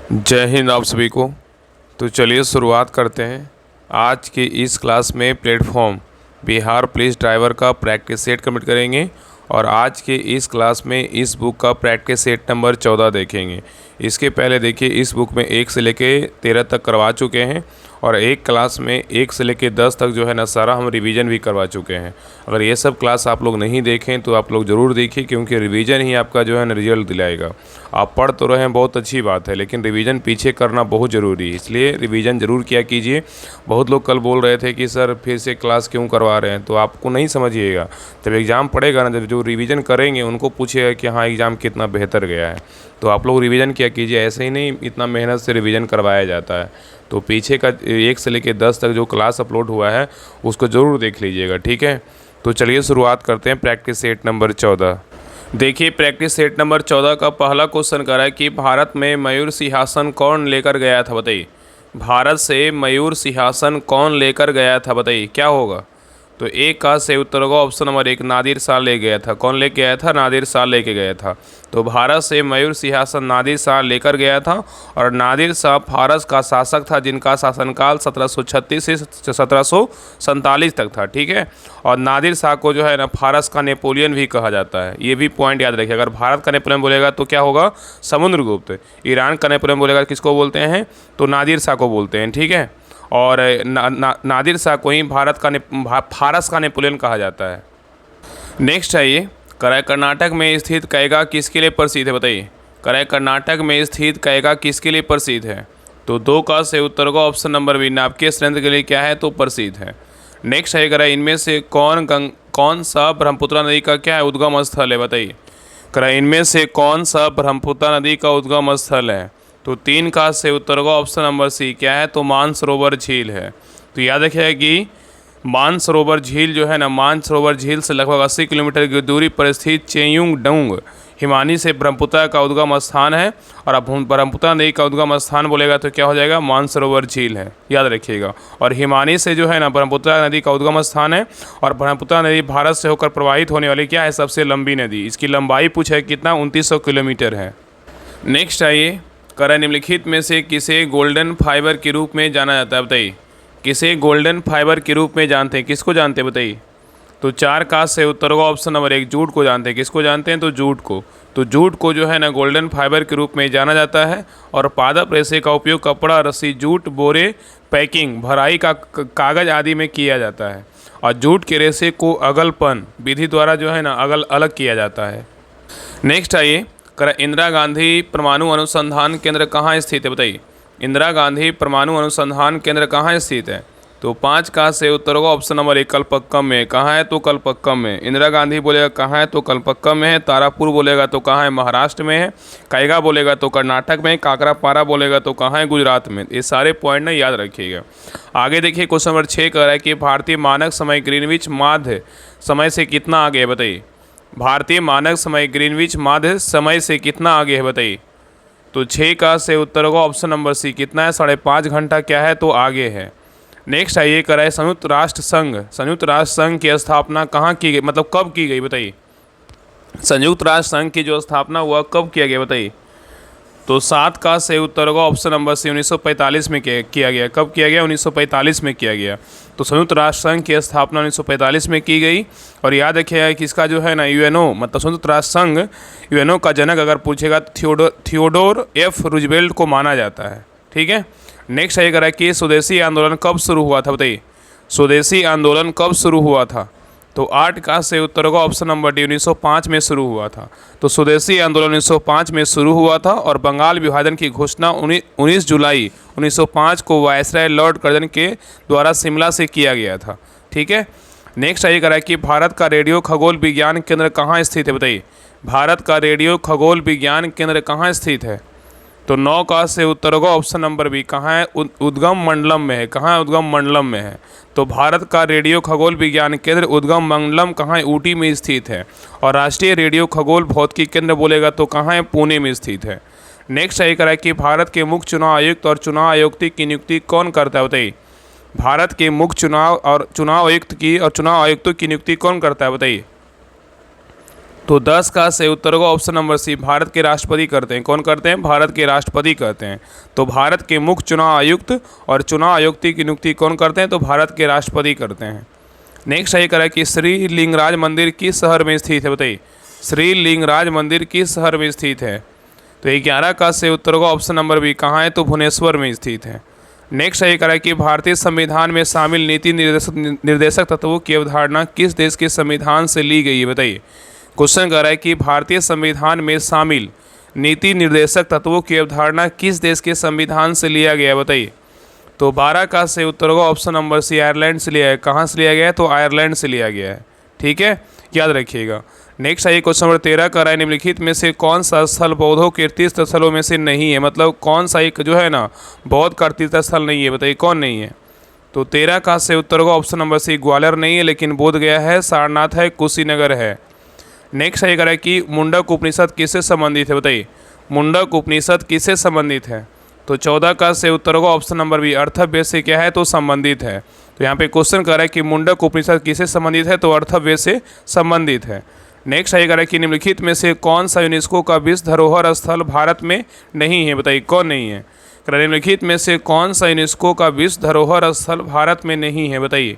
जय हिंद आप सभी को। तो चलिए शुरुआत करते हैं। आज के इस क्लास में प्लेटफॉर्म बिहार पुलिस ड्राइवर का प्रैक्टिस सेट कंप्लीट करेंगे और आज के इस क्लास में इस बुक का प्रैक्टिस सेट नंबर 14 देखेंगे। इसके पहले देखिए इस बुक में 1 से लेके 13 तक करवा चुके हैं और एक क्लास में 1 से लेके 10 तक जो है ना सारा हम रिवीजन भी करवा चुके हैं। अगर ये सब क्लास आप लोग नहीं देखें तो आप लोग ज़रूर देखिए, क्योंकि रिवीजन ही आपका जो है ना रिजल्ट दिलाएगा। आप पढ़ तो रहे हैं, बहुत अच्छी बात है, लेकिन रिवीजन पीछे करना बहुत ज़रूरी है, इसलिए रिवीजन ज़रूर किया कीजिए। बहुत लोग कल बोल रहे थे कि सर फिर से क्लास क्यों करवा रहे हैं, तो आपको नहीं समझिएगा। जब एग्ज़ाम पड़ेगा ना, जब जो रिवीजन करेंगे उनको पूछिएगा कि हाँ एग्ज़ाम कितना बेहतर गया है। तो आप लोग रिवीजन किया कीजिए, ऐसे ही नहीं इतना मेहनत से रिवीजन करवाया जाता है। तो पीछे का 1 से लेकर 10 तक जो क्लास अपलोड हुआ है उसको ज़रूर देख लीजिएगा, ठीक है। तो चलिए शुरुआत करते हैं प्रैक्टिस सेट नंबर 14। देखिए प्रैक्टिस सेट नंबर 14 का पहला क्वेश्चन कह रहा है कि भारत में मयूर सिंहासन कौन लेकर गया था, बताइए। भारत से मयूर सिंहासन कौन लेकर गया था, बताइए क्या होगा। तो एक का से उत्तर होगा ऑप्शन नंबर 1, नादिर शाह ले गया था। कौन लेके गया था? नादिर शाह लेके गया था। तो भारत से मयूर सिंहासन नादिर शाह लेकर गया था और नादिर शाह फारस का शासक था, जिनका शासनकाल 1736 से 1747 तक था, ठीक है। और नादिर शाह को जो है ना फारस का नेपोलियन भी कहा जाता है, ये भी पॉइंट याद रखिए। अगर भारत का नेपोलियन बोलेगा तो क्या होगा? समुद्रगुप्त। ईरान का नेपोलियन बोलेगा किसको बोलते हैं? तो नादिर शाह को बोलते हैं, ठीक है। और नादिर शाह को ही फारस का नेपोलियन कहा जाता है। नेक्स्ट है ये कराय कर्नाटक में स्थित कैगा किसके लिए प्रसिद्ध है, बताइए। कराय कर्नाटक में स्थित कैगा किसके लिए प्रसिद्ध है? तो 2 का से उत्तर होगा ऑप्शन नंबर बी, नाभिकीय स्त्रंथ के लिए क्या है? तो प्रसिद्ध है। नेक्स्ट है कराय इनमें से कौन सा ब्रह्मपुत्र नदी का क्या है? उद्गम स्थल है, बताइए। कराय इनमें से कौन सा ब्रह्मपुत्र नदी का उद्गम स्थल है? तो 3 का से उत्तर होगा ऑप्शन नंबर सी, क्या है? तो मानसरोवर झील है। तो याद रखिएगा कि मानसरोवर झील जो है ना, मानसरोवर झील से लगभग 80 किलोमीटर की दूरी पर स्थित चेयुंगडंग हिमानी से ब्रह्मपुत्र का उद्गम स्थान है। और अब ब्रह्मपुत्र नदी का उद्गम स्थान बोलेगा तो क्या हो जाएगा? मानसरोवर झील है, याद रखिएगा। और हिमानी से जो है ना ब्रह्मपुत्र नदी का उद्गम स्थान है। और ब्रह्मपुत्र नदी भारत से होकर प्रवाहित होने वाली क्या है? सबसे लंबी नदी। इसकी लंबाई पूछा है कितना? 2900 किलोमीटर है। नेक्स्ट आइए, करा निम्नलिखित में से किसे गोल्डन फाइबर के रूप में जाना जाता है, बताइए। किसे गोल्डन फाइबर के रूप में जानते हैं? किसको जानते हैं, बताइए। तो 4 का से उत्तर होगा ऑप्शन नंबर 1, जूट को जानते हैं। किसको जानते हैं? तो जूट को। तो जूट को जो है ना गोल्डन फाइबर के रूप में जाना जाता है। और पादप रेशे का उपयोग कपड़ा, रस्सी, जूट, बोरे, पैकिंग, भराई का कागज़ आदि में किया जाता है। और जूट के रेशे को अगलपन विधि द्वारा जो है ना अलग किया जाता है। नेक्स्ट आइए, इंदिरा गांधी परमाणु अनुसंधान केंद्र कहाँ स्थित है, बताइए। इंदिरा गांधी परमाणु अनुसंधान केंद्र कहाँ स्थित है? तो 5 का से उत्तर होगा ऑप्शन नंबर 1, कलपक्कम में। कहाँ है? तो कलपक्कम में। इंदिरा गांधी बोलेगा कहाँ है? तो कलपक्कम में है। तारापुर बोलेगा तो कहाँ है? महाराष्ट्र में है। कैगा बोलेगा तो कर्नाटक में। काकरापारा बोलेगा तो कहाँ है? गुजरात में। ये सारे पॉइंट ना याद रखिएगा। आगे देखिए क्वेश्चन नंबर 6 कह रहा है कि भारतीय मानक समय ग्रीनविच माध्य समय से कितना आगे है, बताइए। भारतीय मानक समय ग्रीनविच माध्य समय से कितना आगे है, बताइए। तो 6 का से उत्तर होगा ऑप्शन नंबर सी, कितना है? 5.5 घंटा क्या है? तो आगे है। नेक्स्ट आइए कराए संयुक्त राष्ट्र संघ की स्थापना कहाँ की गई, मतलब कब की गई, बताइए। संयुक्त राष्ट्र संघ की जो स्थापना हुआ कब किया गया, बताइए। तो 7 का से उत्तर होगा ऑप्शन नंबर सी, 1945 में किया गया। कब किया गया? 1945 में किया गया। तो संयुक्त राष्ट्र संघ की स्थापना 1945 में की गई। और याद रखिएगा कि इसका जो है ना यूएनओ मतलब संयुक्त राष्ट्र संघ, यूएनओ का जनक अगर पूछेगा थियोडोर एफ रूजवेल्ट को माना जाता है, ठीक है। नेक्स्ट है करा कि स्वदेशी आंदोलन कब शुरू हुआ था, बताइए। स्वदेशी आंदोलन कब शुरू हुआ था? तो 8 का से उत्तर होगा ऑप्शन नंबर डी, 1905 में शुरू हुआ था। तो स्वदेशी आंदोलन 1905 में शुरू हुआ था और बंगाल विभाजन की घोषणा 19 जुलाई 1905 को वायसराय लॉर्ड कर्जन के द्वारा शिमला से किया गया था, ठीक है। नेक्स्ट आइए करा कि भारत का रेडियो खगोल विज्ञान केंद्र कहाँ स्थित है, बताइए। भारत का रेडियो खगोल विज्ञान केंद्र कहाँ स्थित है? तो 9 का से उत्तर होगा ऑप्शन नंबर बी, कहाँ है? उद्गम मंडलम में है। कहाँ है? उद्गम मंडलम में है। तो भारत का रेडियो खगोल विज्ञान केंद्र उद्गम मंडलम कहाँ है? ऊटी में स्थित है। और राष्ट्रीय रेडियो खगोल भौतिकी केंद्र बोलेगा तो कहाँ है? पुणे में स्थित है। नेक्स्ट सही करा कि भारत के मुख्य चुनाव आयुक्त और चुनाव आयुक्त की नियुक्ति कौन करता है, बताइए। भारत के मुख्य चुनाव आयुक्तों की नियुक्ति कौन करता है, बताइए। तो 10 का सही उत्तर होगा ऑप्शन नंबर सी, भारत के राष्ट्रपति करते हैं। कौन करते हैं? भारत के राष्ट्रपति करते हैं। तो भारत के मुख्य चुनाव आयुक्त और चुनाव आयुक्त की नियुक्ति कौन करते हैं? तो भारत के राष्ट्रपति करते हैं। नेक्स्ट सही करा कि श्री लिंगराज मंदिर किस शहर में स्थित है? बताइए, श्री लिंगराज मंदिर किस शहर में स्थित है? तो 11 का सही उत्तर होगा ऑप्शन नंबर बी, कहाँ है? तो भुवनेश्वर में स्थित है। नेक्स्ट सही करा कि भारतीय संविधान में शामिल नीति निर्देशक तत्वों की अवधारणा किस देश के संविधान से ली गई है? बताइए, क्वेश्चन कर रहा है कि भारतीय संविधान में शामिल नीति निर्देशक तत्वों की अवधारणा किस देश के संविधान से लिया गया है? बताइए। तो 12 का सही उत्तर होगा ऑप्शन नंबर सी, आयरलैंड से लिया है। कहाँ से लिया गया है? तो आयरलैंड से लिया गया है। ठीक है, याद रखिएगा। नेक्स्ट आइए क्वेश्चन नंबर 13 का राय निम्नलिखित में से कौन सा स्थल बौद्धों के तीर्थ स्थलों में से नहीं है? मतलब कौन सा एक जो है ना बौद्ध का तीर्थ स्थल नहीं है? बताइए कौन नहीं है? तो 13 का सही उत्तर होगा ऑप्शन नंबर सी, ग्वालियर नहीं है, लेकिन बोध गया है, सारनाथ है, कुशीनगर है। नेक्स्ट सही करें कि मुंडक उपनिषद किससे संबंधित है? बताइए, मुंडक उपनिषद किससे संबंधित है? तो 14 का सही उत्तर होगा ऑप्शन नंबर बी, अर्थव्यवस्था से क्या है? तो संबंधित है। तो यहाँ पे क्वेश्चन कर रहा है कि मुंडक उपनिषद किससे संबंधित है? तो अर्थव्यवस्था से संबंधित है। नेक्स्ट सही करें कि निम्नलिखित में से कौन सा यूनेस्को का विश्व धरोहर स्थल भारत में नहीं है? बताइए कौन नहीं है? निम्नलिखित में से कौन सा यूनेस्को का विश्व धरोहर स्थल भारत में नहीं है? बताइए।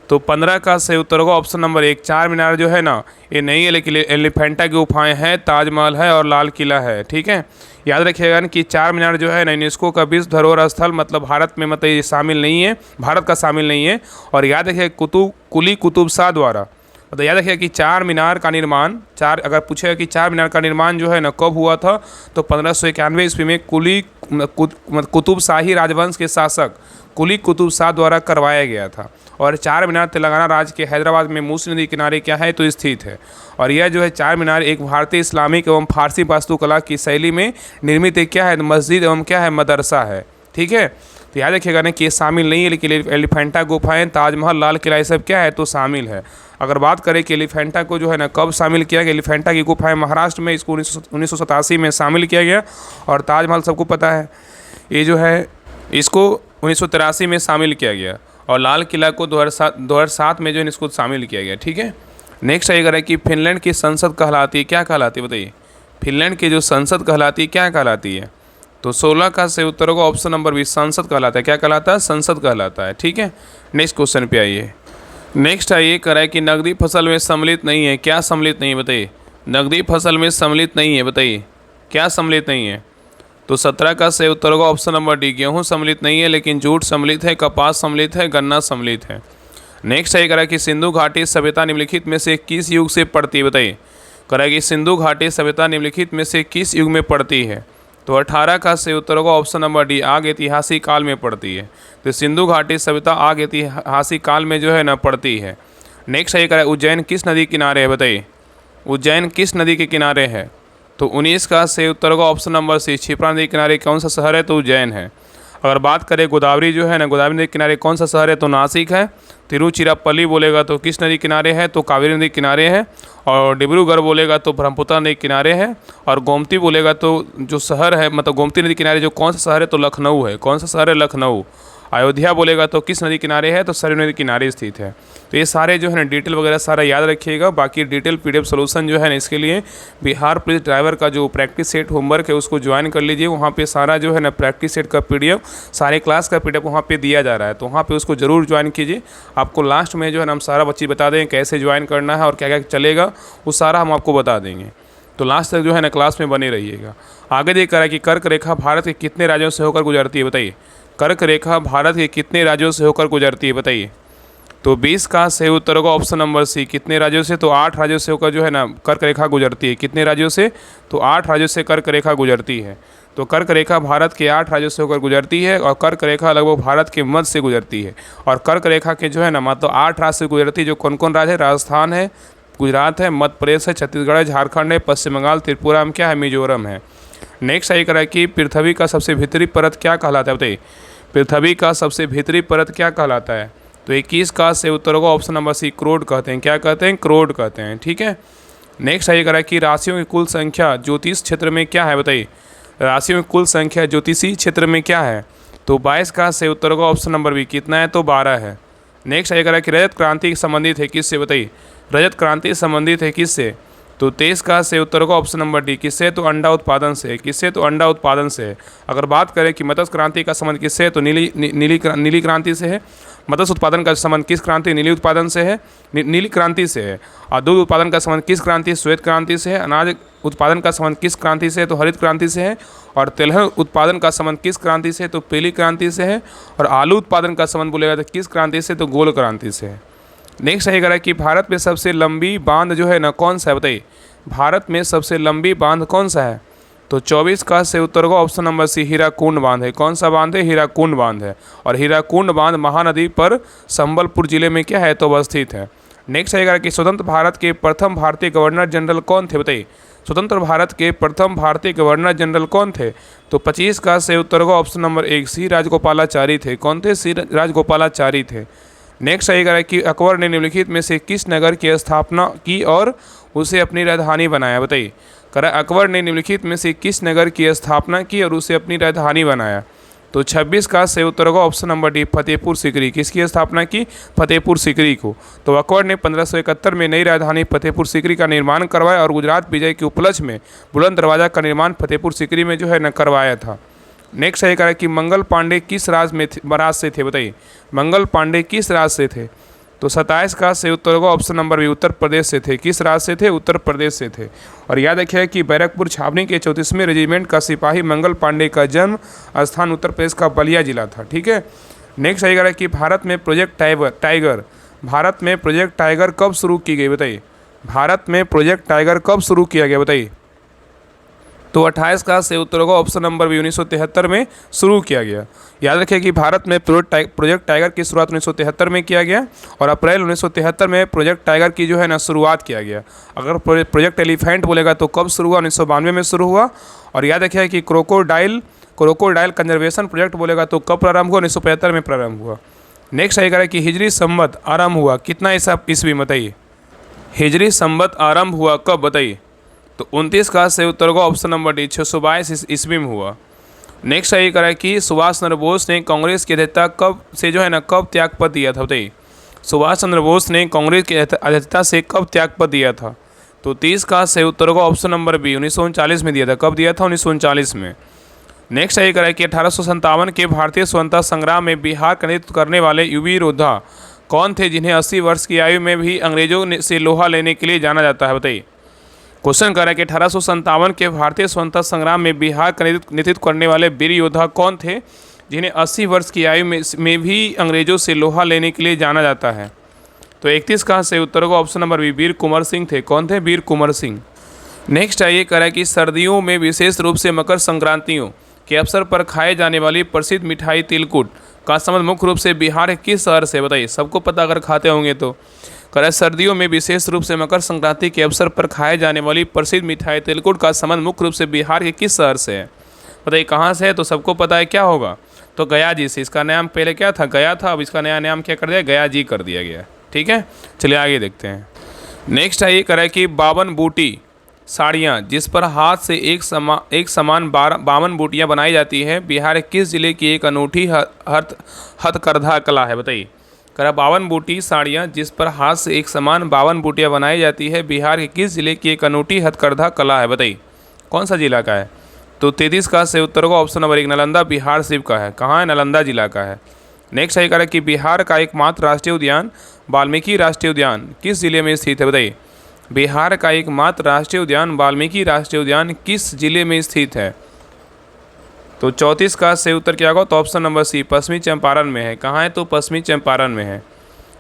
तो 15 का सही उत्तर होगा ऑप्शन नंबर 1, चार मीनार जो है ना ये नहीं है, लेकिन एलिफेंटा की गुफाएं हैं, ताजमहल है और लाल किला है। ठीक है, याद रखिएगा कि चार मीनार जो है ना यूनेस्को का विश्व धरोहर स्थल मतलब भारत में मतलब ये शामिल नहीं है, भारत का शामिल नहीं है। और याद रखिए कुली कुतुब शाह द्वारा, मतलब याद रखिएगा कि चार मीनार का निर्माण अगर पूछेगा कि चार मीनार का निर्माण जो है ना कब हुआ था? तो 1591 ईस्वी में कुतुब शाही राजवंश के शासक कुली कुतुब शाह द्वारा करवाया गया था। और चार मीनार तेलंगाना राज्य के हैदराबाद में मूसी नदी किनारे क्या है? तो स्थित है। और यह जो है चार मीनार एक भारतीय इस्लामिक एवं फारसी वास्तुकला की शैली में निर्मित एक क्या है? मस्जिद एवं क्या है? मदरसा है। ठीक है, तो याद रखिएगा ना कि ये शामिल नहीं है, लेकिन एलिफेंटा गुफाएं, ताजमहल, लाल किला ये सब क्या है? तो शामिल है। अगर बात करें कि एलिफेंटा को जो है ना कब शामिल किया गया? एलिफेंटा की गुफाएं महाराष्ट्र में इसको 1987 में शामिल किया गया। और ताजमहल सबको पता है ये जो है इसको 1983 में शामिल किया गया। और लाल किला को 2007 में जो है इसको शामिल किया गया। ठीक है, नेक्स्ट है कि फिनलैंड की संसद कहलाती है, क्या कहलाती है? बताइए, फिनलैंड की जो संसद कहलाती है क्या कहलाती है? तो 16 का सही उत्तर होगा ऑप्शन नंबर बी, संसद कहलाता है। क्या कहलाता है? संसद कहलाता है। ठीक है, नेक्स्ट क्वेश्चन पे आइए। नेक्स्ट आइए कराए कि नकदी फसल में सम्मिलित नहीं है, क्या सम्मिलित नहीं है? बताइए, नकदी फसल में सम्मिलित नहीं है, बताइए क्या सम्मिलित नहीं है? तो 17 का सही उत्तर होगा ऑप्शन नंबर डी, गेहूँ सम्मिलित नहीं है, लेकिन जूट सम्मिलित है, कपास सम्मिलित है, गन्ना सम्मिलित है। नेक्स्ट सही करा कि सिंधु घाटी सभ्यता निम्नलिखित में से किस युग से पड़ती है? बताइए, करा कि सिंधु घाटी सभ्यता निम्नलिखित में से किस युग में पड़ती है? तो 18 का सही उत्तर होगा ऑप्शन नंबर डी, आग ऐतिहासिक काल में पड़ती है। तो सिंधु घाटी सभ्यता आग ऐतिहासिक काल में जो है ना पड़ती है। नेक्स्ट सही करा उज्जैन किस नदी किनारे है? बताइए, उज्जैन किस नदी के किनारे है? तो 19 का सही उत्तर होगा ऑप्शन नंबर सी, क्षिप्रा नदी किनारे कौन सा शहर है? तो उज्जैन है। अगर बात करें गोदावरी जो है ना, गोदावरी नदी किनारे कौन सा शहर है? तो नासिक है। तिरुचिरापल्ली बोलेगा तो किस नदी किनारे है? तो कावेरी नदी किनारे है। और डिब्रूगढ़ बोलेगा तो ब्रह्मपुत्र नदी किनारे है। और गोमती बोलेगा तो जो शहर है मतलब गोमती नदी किनारे जो कौन सा शहर है? तो लखनऊ है। कौन सा शहर है? लखनऊ। अयोध्या बोलेगा तो किस नदी किनारे है? तो सरयू नदी किनारे स्थित है। तो ये सारे जो है ना डिटेल वगैरह सारा याद रखिएगा। बाकी डिटेल PDF सोल्यूशन जो है ना इसके लिए बिहार पुलिस ड्राइवर का जो प्रैक्टिस सेट होमवर्क है उसको ज्वाइन कर लीजिए। वहाँ पे सारा जो है ना प्रैक्टिस सेट का PDF सारे क्लास का PDF वहाँ पे दिया जा रहा है, तो वहाँ पे उसको ज़रूर ज्वाइन कीजिए। आपको लास्ट में जो है ना हम सारा बच्चे बता देंगे कैसे ज्वाइन करना है और क्या क्या चलेगा, वो सारा हम आपको बता देंगे। तो लास्ट तक जो है ना क्लास में बने रहिएगा। आगे देख कर है कि कर्क रेखा भारत के कितने राज्यों से होकर गुजरती है? बताइए, कर्क रेखा भारत के कितने राज्यों से होकर गुजरती है? बताइए। तो 20 का सही उत्तर होगा ऑप्शन नंबर सी, कितने राज्यों से? तो 8 राज्यों से होकर जो है ना कर्क रेखा गुजरती है। कितने राज्यों से? तो 8 राज्यों से कर्क रेखा गुजरती है। तो कर्क रेखा भारत के 8 राज्यों से होकर गुजरती है और कर्क रेखा लगभग भारत के मध्य से गुजरती है। और कर्क रेखा के जो है ना मतलब 8 राज्य से गुजरती है। जो कौन कौन राज्य है? राजस्थान है, गुजरात है, मध्य प्रदेश है, छत्तीसगढ़ है, झारखंड है, पश्चिम बंगाल, त्रिपुरा में क्या है? मिजोरम है। नेक्स्ट सही करा कि पृथ्वी का सबसे भीतरी परत क्या कहलाता है? बताइए, पृथ्वी का सबसे भीतरी परत क्या कहलाता है? तो 21 का सही उत्तर होगा ऑप्शन नंबर सी, क्रोड कहते हैं। क्या कहते हैं? क्रोड कहते हैं। ठीक है, नेक्स्ट सही करा कि राशियों की कुल संख्या ज्योतिष क्षेत्र में क्या है? बताइए, राशियों की कुल संख्या ज्योतिषी क्षेत्र में क्या है? तो 22 का सही उत्तर होगा ऑप्शन नंबर बी, कितना है? तो 12 है। नेक्स्ट सही करा कि रजत क्रांति संबंधित है किससे? बताइए, रजत क्रांति संबंधित है किससे? तो 23 का से उत्तर होगा ऑप्शन नंबर डी, किससे? तो अंडा उत्पादन से। किससे? तो अंडा उत्पादन से है। अगर बात करें कि मत्स्य क्रांति का संबंध किससे है, तो नीली क्रांति से है। मत्स्य उत्पादन का संबंध किस क्रांति? नीली उत्पादन से है, नीली क्रांति से है। और दूध उत्पादन का संबंध किस क्रांति? श्वेत क्रांति से है। अनाज उत्पादन का संबंध किस क्रांति से है? तो हरित क्रांति से है। और तिलहन उत्पादन का संबंध किस क्रांति से? तो पीली क्रांति से है। और आलू उत्पादन का संबंध बोलेगा तो किस क्रांति से? तो गोल क्रांति से है। नेक्स्ट रहेगा कि भारत में सबसे लंबी बांध जो है ना कौन सा है, बताइए। भारत में सबसे लंबी बांध कौन सा है? तो 24 का से उत्तर होगा ऑप्शन नंबर सी, हीराकुंड बांध है। कौन सा बांध है? हीराकुंड बांध है। और हीराकुंड बांध महानदी पर संबलपुर जिले में क्या है? तो अवस्थित है। नेक्स्ट रहेगा कि स्वतंत्र भारत के प्रथम भारतीय गवर्नर जनरल कौन थे, बताइए। स्वतंत्र भारत के प्रथम भारतीय गवर्नर जनरल कौन थे? तो 25 का से उत्तर होगा ऑप्शन नंबर 1, सी राजगोपालाचारी थे। कौन थे? सी राजगोपालाचारी थे। नेक्स्ट रहेगा कि अकबर ने निम्नलिखित में से किस नगर की स्थापना की और उसे अपनी राजधानी बनाया, बताइए। अकबर ने निम्नलिखित में से किस नगर की स्थापना की और उसे अपनी राजधानी बनाया? तो 26 का से उत्तर होगा option number D, Fatehpur Sikri. किसकी स्थापना की? फतेहपुर सीकरी को। तो अकबर ने 1571 में नई राजधानी फतेहपुर सीकरी का निर्माण करवाया और गुजरात विजय के उपलक्ष्य में बुलंद दरवाजा का निर्माण फतेहपुर सीकरी में जो है न करवाया था। नेक्स्ट है कि मंगल पांडे किस राज से थे, बताइए। मंगल पांडे किस राज से थे? तो 27 का से उत्तर होगा option number B, Uttar Pradesh से थे। किस राज्य से थे? उत्तर प्रदेश से थे। और याद रखिए कि बैरकपुर छावनी के 34वें रेजिमेंट का सिपाही मंगल पांडे का जन्म स्थान उत्तर प्रदेश का बलिया जिला था। ठीक है। नेक्स्ट आएगा कि भारत में प्रोजेक्ट टाइगर कब शुरू की गई, बताइए। भारत में प्रोजेक्ट टाइगर कब शुरू किया गया, बताइए। तो 28 का से उत्तर होगा ऑप्शन नंबर बी, 1973 में शुरू किया गया। याद रखिए कि भारत में प्रोजेक्ट टाइगर की शुरुआत 1973 में किया गया और अप्रैल 1973 में प्रोजेक्ट टाइगर की जो है ना शुरुआत किया गया। अगर प्रोजेक्ट एलिफेंट बोलेगा तो कब शुरू हुआ? 1992 में शुरू हुआ। और याद रखिए कि क्रोकोडाइल कंजर्वेशन प्रोजेक्ट बोलेगा तो कब प्रारंभ हुआ? 1975 में प्रारंभ हुआ। नेक्स्ट आएगा कि हिजरी संवत आरंभ हुआ कितना ईस्वी, बताइए। हिजरी संवत आरंभ हुआ कब, बताइए। तो 29 का से उत्तर होगा ऑप्शन नंबर डी, 622 ईस्वी में हुआ। नेक्स्ट ये करा कि सुभाष चंद्र बोस ने कांग्रेस की अध्यक्षता कब त्यागपत्र दिया था, बताइए। सुभाष चंद्र बोस ने कांग्रेस की अध्यक्षता से कब त्यागपत्र दिया था? तो 30 का से उत्तर होगा ऑप्शन नंबर बी, 1939 में दिया था। कब दिया था? 1939 में। नेक्स्ट ये करा कि 1857 के भारतीय स्वतंत्रता संग्राम में बिहार का नेतृत्व करने वाले युवा योद्धा कौन थे जिन्हें 80 वर्ष की आयु में भी अंग्रेजों से लोहा लेने के लिए जाना जाता है, बताइए। क्वेश्चन कर रहा है कि 1857 के भारतीय स्वतंत्रता संग्राम में बिहार का नेतृत्व करने वाले वीर योद्धा कौन थे जिन्हें 80 वर्ष की आयु में भी अंग्रेजों से लोहा लेने के लिए जाना जाता है? तो 31 का से उत्तर होगा ऑप्शन नंबर बी, वीर कुंवर सिंह थे। कौन थे? वीर कुंवर सिंह। नेक्स्ट आइए कर रहा है कि सर्दियों में विशेष रूप से मकर संक्रांतियों के अवसर पर खाए जाने वाली प्रसिद्ध मिठाई तिलकुट का संबंध मुख्य रूप से बिहार के किस शहर से, बताइए। सबको पता अगर खाते होंगे तो। कर सर्दियों में विशेष रूप से मकर संक्रांति के अवसर पर खाए जाने वाली प्रसिद्ध मिठाई तिलकुट का संबंध मुख्य रूप से बिहार के किस शहर से है, बताइए। कहाँ से है? तो सबको पता है क्या होगा? तो गया जी से। इसका नाम पहले क्या था? गया था। अब इसका नया नाम क्या कर दिया? गया जी कर दिया गया। ठीक है, चलिए आगे देखते हैं। नेक्स्ट है ये करा कि 52 बूटी साड़ियाँ जिस पर हाथ से एक समान 52 बूटियाँ बनाई जाती है बिहार के किस जिले की एक अनूठी हथकरघा कला है, बताइए। करा 52 बूटी साड़ियाँ जिस पर हाथ से एक समान 52 बूटियाँ बनाई जाती है बिहार के किस जिले की एक अनूठी हथकरघा कला है, बताइए। कौन सा जिला का है? तो 33 का से उत्तर होगा ऑप्शन नंबर 1, नालंदा बिहार शिव का है। कहाँ है? नालंदा जिला का है। नेक्स्ट है करा कि बिहार का एकमात्र राष्ट्रीय उद्यान वाल्मीकि राष्ट्रीय उद्यान किस जिले में स्थित है, बताइए। बिहार का एकमात्र राष्ट्रीय उद्यान वाल्मीकि राष्ट्रीय उद्यान किस जिले में स्थित है? तो 34 का से उत्तर क्या होगा? तो ऑप्शन नंबर सी, पश्चिमी चंपारण में है। कहाँ है? तो पश्चिमी चंपारण में है।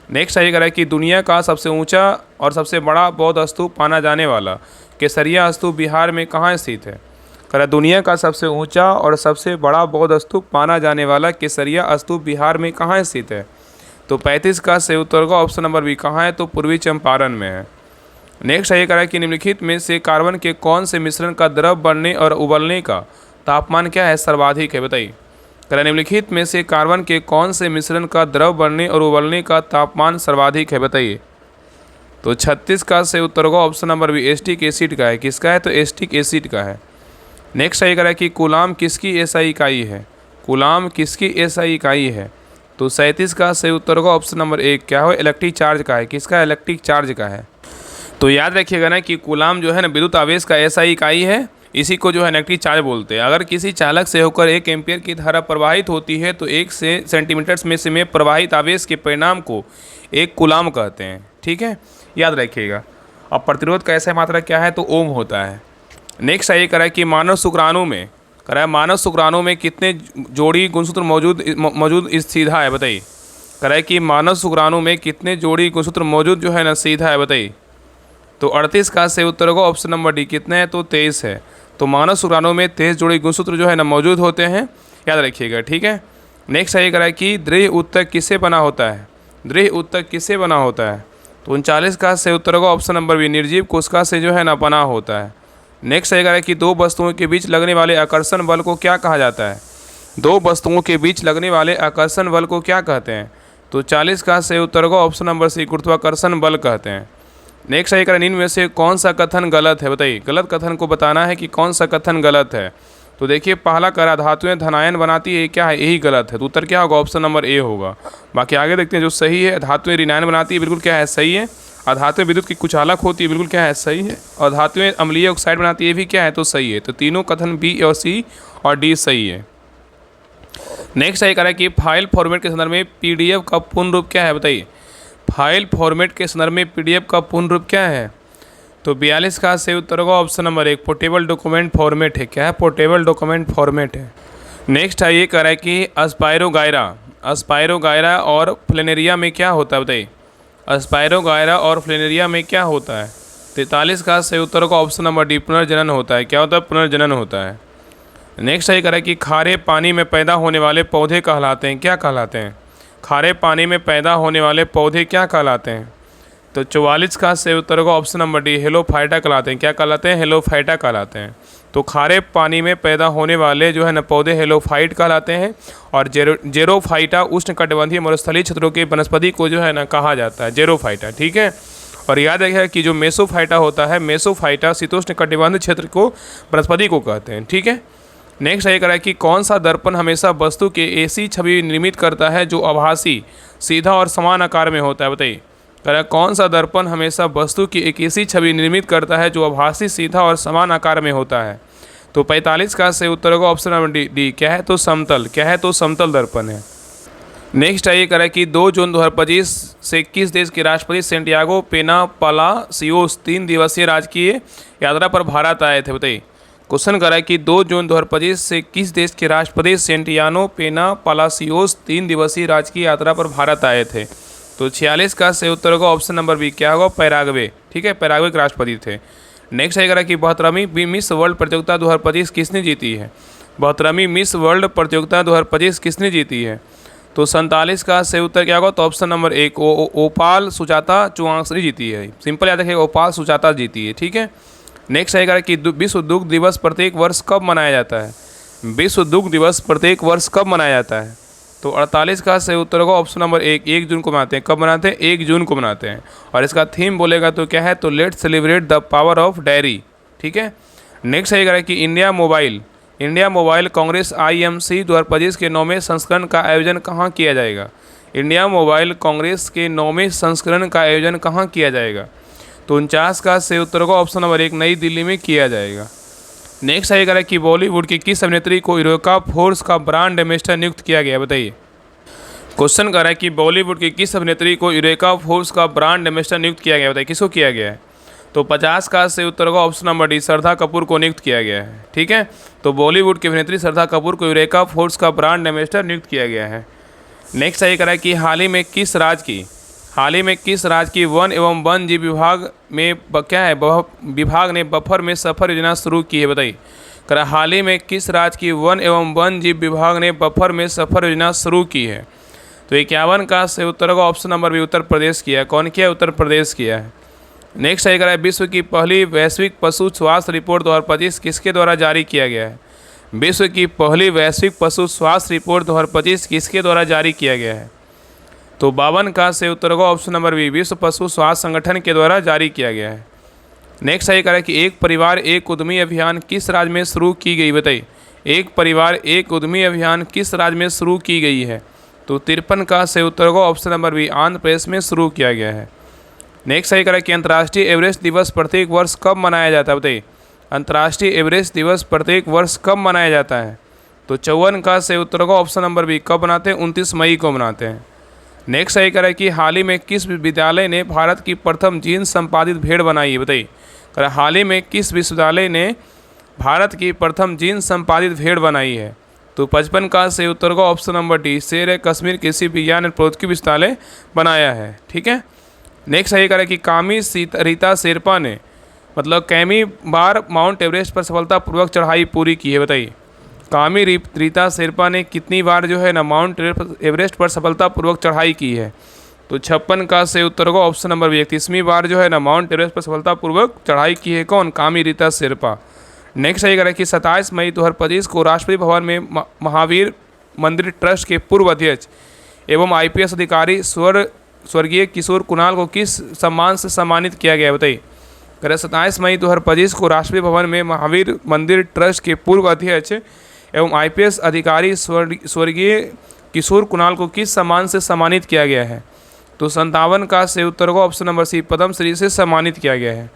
नेक्स्ट आइए करा कि दुनिया का सबसे ऊंचा और सबसे बड़ा बौद्ध स्तूप माना जाने वाला केसरिया स्तूप बिहार में कहाँ स्थित है? करा दुनिया का सबसे ऊंचा और सबसे बड़ा बौद्ध स्तूप माना जाने वाला केसरिया स्तूप बिहार में कहाँ स्थित है? तो 35 का से उत्तर होगा ऑप्शन नंबर बी, कहाँ है? तो पूर्वी चंपारण में है। नेक्स्ट आइए करा कि निम्नलिखित में से कार्बन के कौन से मिश्रण का द्रव बनने और उबलने का तापमान क्या है? सर्वाधिक है, बताइए। करा निम्नलिखित में से कार्बन के कौन से मिश्रण का द्रव बनने और उबलने का तापमान सर्वाधिक है, बताइए। तो 36 का से उत्तर होगा option number B, acetic acid का है। किसका है? तो एसिटिक एसिड का है। नेक्स्ट आइए करा कि कूलाम किसकी एसआई इकाई है? कूलाम किसकी एसआई इकाई है? तो 37 का से उत्तर होगा ऑप्शन नंबर 1, क्या हो? इलेक्ट्रिक चार्ज का है। किसका? इलेक्ट्रिक चार्ज का है। तो याद रखिएगा ना कि कूलाम जो है ना विद्युत आवेश का ऐसा इकाई है, इसी को जो है नेगेटिव चार्ज बोलते हैं। अगर किसी चालक से होकर 1 एम्पीयर की धारा प्रवाहित होती है तो 1 से सेंटीमीटर में प्रवाहित आवेश के परिणाम को 1 कूलाम कहते हैं। ठीक है, याद रखिएगा। अब प्रतिरोध का ऐसा मात्रा क्या है, तो ओम होता है। नेक्स्ट ये करा कि मानव शुक्राणु में कितने जोड़ी गुणसूत्र मौजूद सीधा है, बताइए। करा कि मानव शुक्राणु में कितने जोड़ी गुणसूत्र मौजूद जो है ना सीधा है, बताइए। तो 38 का से उत्तर होगा ऑप्शन नंबर डी। कितने हैं, तो 23 है। तो मानव शुक्राणु में 23 जोड़ी गुणसूत्र जो है ना मौजूद होते हैं, याद रखिएगा। ठीक है, नेक्स्ट ये करा कि दृढ़ ऊतक किससे बना होता है, दृढ़ ऊतक किससे बना होता है। तो 39 का से उत्तर होगा ऑप्शन नंबर बी। निर्जीव कोशिका से जो है ना बना होता है। नेक्स्ट ये करा कि 2 वस्तुओं के बीच लगने वाले आकर्षण बल को क्या कहा जाता है, 2 वस्तुओं के बीच लगने वाले आकर्षण बल को क्या कहते हैं। तो 40 का से उत्तर होगा ऑप्शन नंबर सी। गुरुत्वाकर्षण बल कहते हैं। नेक्स्ट ये करा इनमें से कौन सा कथन गलत है, बताइए। गलत कथन को बताना है कि कौन सा कथन गलत है। तो देखिए पहला करा धातुएं धनायन बनाती है, क्या है, यही गलत है। तो उत्तर क्या होगा, ऑप्शन नंबर ए होगा। बाकी आगे देखते हैं जो सही है। धातुएं ऋणायन बनाती है, बिल्कुल क्या है, सही है। और धातुएं विद्युत की कुचालक होती है, बिल्कुल क्या है, सही है। और धातुएं अम्लीय ऑक्साइड बनाती है, भी क्या है, तो सही है। तो तीनों कथन बी और सी और डी सही है। नेक्स्ट ये करा कि फाइल फॉर्मेट के संदर्भ में PDF का पूर्ण रूप क्या है, बताइए। फाइल फॉर्मेट के संदर्भ में PDF का पूर्ण रूप क्या है। तो 42 का से उत्तर होगा option number 1। Portable document format है, क्या है, पोर्टेबल डॉक्यूमेंट फॉर्मेट है। नेक्स्ट है ये कह रहा है कि अस्पायरोगायरा और फ्लेनेरिया में क्या होता है, बताइए। अस्पायरोगायरा और फ्लेनेरिया में क्या होता है। 43 का से उत्तर होगा ऑप्शन नंबर डी। पुनर्जनन होता है, क्या होता है, पुनर्जनन होता है। नेक्स्ट ये कह रहा है कि खारे पानी में पैदा होने वाले पौधे कहलाते हैं, क्या कहलाते हैं। खारे पानी में पैदा होने वाले पौधे क्या कहलाते हैं। तो 44 का से उत्तर होगा ऑप्शन नंबर डी। हेलोफाइटा कहलाते हैं, क्या कहलाते हैं, हेलोफाइटा कहलाते हैं। तो खारे पानी में पैदा होने वाले जो है ना पौधे हेलोफाइट कहलाते हैं। और जेरोफाइटा उष्णकटिबंधीय मरुस्थलीय क्षेत्रों के वनस्पति को जो है ना कहा जाता है, जेरोफाइटा। ठीक है, और याद रखिएगा कि जो मेसोफाइटा होता है, मेसोफाइटा शीतोष्ण कटिबंध क्षेत्र को वनस्पति को कहते हैं। ठीक है, नेक्स्ट ये कह रहा है कि कौन सा दर्पण हमेशा वस्तु के ऐसी छवि निर्मित करता है जो आभासी, सीधा और समान आकार में होता है, बताइए। कह रहा है कौन सा दर्पण हमेशा वस्तु की एक ऐसी छवि निर्मित करता है जो आभासी, सीधा और समान आकार में होता है। तो 45 का से उत्तर होगा ऑप्शन नंबर डी। क्या है, तो समतल, क्या है, तो समतल दर्पण है। नेक्स्ट ये कह रहा है कि 2 जून 2025 से किस देश के राष्ट्रपति सेंटियागो पेना पालासियोस 3 दिवसीय राजकीय यात्रा पर भारत आए थे, बताइए। क्वेश्चन कर रहा है कि 2 जून 2025 से किस देश के राष्ट्रपति सेंटियानो पेना पालासियोस 3 दिवसीय राजकीय यात्रा पर भारत आए थे। तो 46 का से उत्तर होगा ऑप्शन नंबर बी। क्या होगा, पैराग्वे। ठीक है, पैराग्वे के राष्ट्रपति थे। नेक्स्ट ये कह रहा है कि 72वीं मिस वर्ल्ड प्रतियोगिता 2025 किसने जीती है। 72वीं मिस वर्ल्ड प्रतियोगिता 2025 किसने जीती है। तो 47 का से उत्तर क्या होगा, तो ऑप्शन नंबर 1 ओपाल सुजाता चुआंगश्री जीती है। सिंपल याद रखिएगा, ओपाल सुजाता जीती है। ठीक है, नेक्स्ट आएगा कि विश्व दुग्ध दिवस प्रत्येक वर्ष कब मनाया जाता है। विश्व दुग्ध दिवस प्रत्येक वर्ष कब मनाया जाता है। तो 48 का से उत्तर होगा ऑप्शन नंबर 1 जून को मनाते हैं। कब मनाते हैं, 1 जून को मनाते हैं। और इसका थीम बोलेगा तो क्या है, तो let's celebrate the power of dairy. ठीक है, नेक्स्ट आएगा कि इंडिया मोबाइल कांग्रेस IMC 2025 के 9वें संस्करण का आयोजन कहाँ किया जाएगा। इंडिया मोबाइल कांग्रेस के 9वें संस्करण का आयोजन कहाँ किया जाएगा। तो 49 का से उत्तर होगा ऑप्शन नंबर 1 नई दिल्ली में किया जाएगा। नेक्स्ट आएगा कि बॉलीवुड की किस अभिनेत्री को यूरेका फोर्स का ब्रांड एम्बेसडर नियुक्त किया गया, बताइए। क्वेश्चन कर रहा है कि बॉलीवुड की किस अभिनेत्री को यूरेका फोर्स का ब्रांड एम्बेसडर नियुक्त किया गया, बताइए, किसको किया गया है। तो 50 का से उत्तर होगा option number D. Shraddha Kapoor को नियुक्त किया गया है। ठीक है, तो बॉलीवुड की अभिनेत्री श्रद्धा कपूर को यूरेका फोर्स का ब्रांड एम्बेसडर नियुक्त किया गया है। नेक्स्ट ये कह रहा है कि हाल ही में किस राज्य की वन एवं वन जीव विभाग में क्या है, विभाग ने बफर में सफर योजना शुरू की है, बताइए। कह रहा हाल ही में किस राज्य की वन एवं वन जीव विभाग ने बफर में सफर योजना शुरू की है। तो 51 का से उत्तर होगा option number B. Uttar Pradesh किया है। कौन किया, उत्तर प्रदेश किया है। नेक्स्ट ये कह रहा है विश्व की पहली वैश्विक पशु स्वास्थ्य रिपोर्ट 2025 किसके द्वारा जारी किया गया है। विश्व की पहली वैश्विक पशु स्वास्थ्य रिपोर्ट 2025 किसके द्वारा जारी किया गया है। तो 52 का से उत्तर होगा ऑप्शन नंबर बी। विश्व पशु स्वास्थ्य संगठन के द्वारा जारी किया गया है। नेक्स्ट ये कह रहा है कि एक परिवार एक उद्यमी अभियान किस राज्य में शुरू की गई, बताइए। एक परिवार एक उद्यमी अभियान किस राज्य में शुरू की गई है। तो 53 का से उत्तर होगा option number B. Andhra Pradesh में शुरू किया गया है। नेक्स्ट सही करें कि अंतर्राष्ट्रीय एवरेस्ट दिवस प्रत्येक वर्ष कब मनाया जाता है, बताइए। अंतर्राष्ट्रीय एवरेस्ट दिवस प्रत्येक वर्ष कब मनाया जाता है? तो 54 का सही उत्तर होगा ऑप्शन नंबर बी, कब मनाते हैं? 29 मई को मनाते हैं। नेक्स्ट सही करें कि हाल ही में किस विश्वविद्यालय ने भारत की प्रथम जीन संपादित भेड़ बनाई है, बताइए। करें हाल ही में किस विश्वविद्यालय ने भारत की प्रथम जीन संपादित भेड़ बनाई है? तो 55 का सही उत्तर होगा ऑप्शन नंबर डी, शेर कश्मीर कृषि विज्ञान एवं प्रौद्योगिकी विश्वविद्यालय बनाया है। ठीक है। नेक्स्ट सही करें कि कामी रीता शेरपा ने मतलब कैमी बार माउंट एवरेस्ट पर सफलतापूर्वक चढ़ाई पूरी की है, बताइए। कामी रीता शेरपा ने कितनी बार जो है ना माउंट एवरेस्ट पर सफलतापूर्वक चढ़ाई की है? तो 56 का सही उत्तर होगा ऑप्शन नंबर बी, 31वीं बार जो है ना माउंट एवरेस्ट पर सफलतापूर्वक चढ़ाई की है। कौन? कामी रीता शेरपा। नेक्स्ट सही करें कि 27 मई 2025 को राष्ट्रपति भवन में महावीर मंदिर ट्रस्ट के पूर्व अध्यक्ष एवं IPS अधिकारी स्वर्गीय किशोर कुणाल को किस सम्मान से सम्मानित किया गया है, बताइए। करें 27 मई 2025 को राष्ट्रपति भवन में महावीर मंदिर ट्रस्ट के पूर्व अध्यक्ष एवं IPS अधिकारी स्वर्गीय किशोर कुणाल को किस सम्मान से सम्मानित किया गया है? तो 57 का सही उत्तर होगा ऑप्शन नंबर सी, पद्मश्री से सम्मानित किया गया है।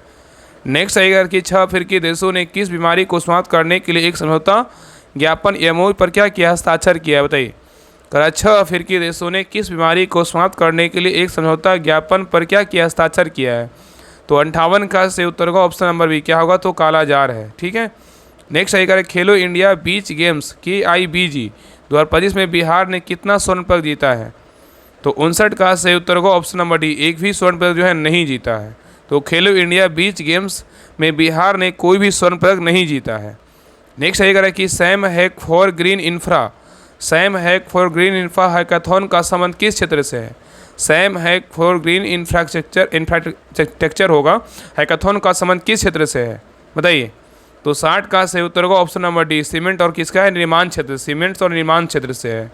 नेक्स्ट आएगा कि 6 अफ्रीकी देशों ने किस बीमारी को समाप्त करने के लिए एक समझौता ज्ञापन MOU पर क्या किया, हस्ताक्षर किया, बताइए। करा 6 अफ्रीकी देशों ने किस बीमारी को समाप्त करने के लिए एक समझौता ज्ञापन पर क्या किया, हस्ताक्षर किया है? तो 58 का सही उत्तर होगा ऑप्शन नंबर बी, क्या होगा? तो कालाजार है। ठीक है। नेक्स्ट आएगा खेलो इंडिया बीच गेम्स KIBG 2025 में बिहार ने कितना स्वर्ण पदक जीता है? तो 59 का सही उत्तर होगा ऑप्शन नंबर डी, एक भी स्वर्ण पदक जो है नहीं जीता है। तो खेलो इंडिया बीच गेम्स में बिहार ने कोई भी स्वर्ण पदक नहीं जीता है। नेक्स्ट आएगा कि Sam hack for green infra hackathon का संबंध किस क्षेत्र से है? Sam hack for green infrastructure होगा, हैकाथॉन का संबंध किस क्षेत्र से है, बताइए। तो 60 का सही उत्तर होगा ऑप्शन नंबर डी, सीमेंट और किसका है? निर्माण क्षेत्र, सीमेंट्स और निर्माण क्षेत्र से है।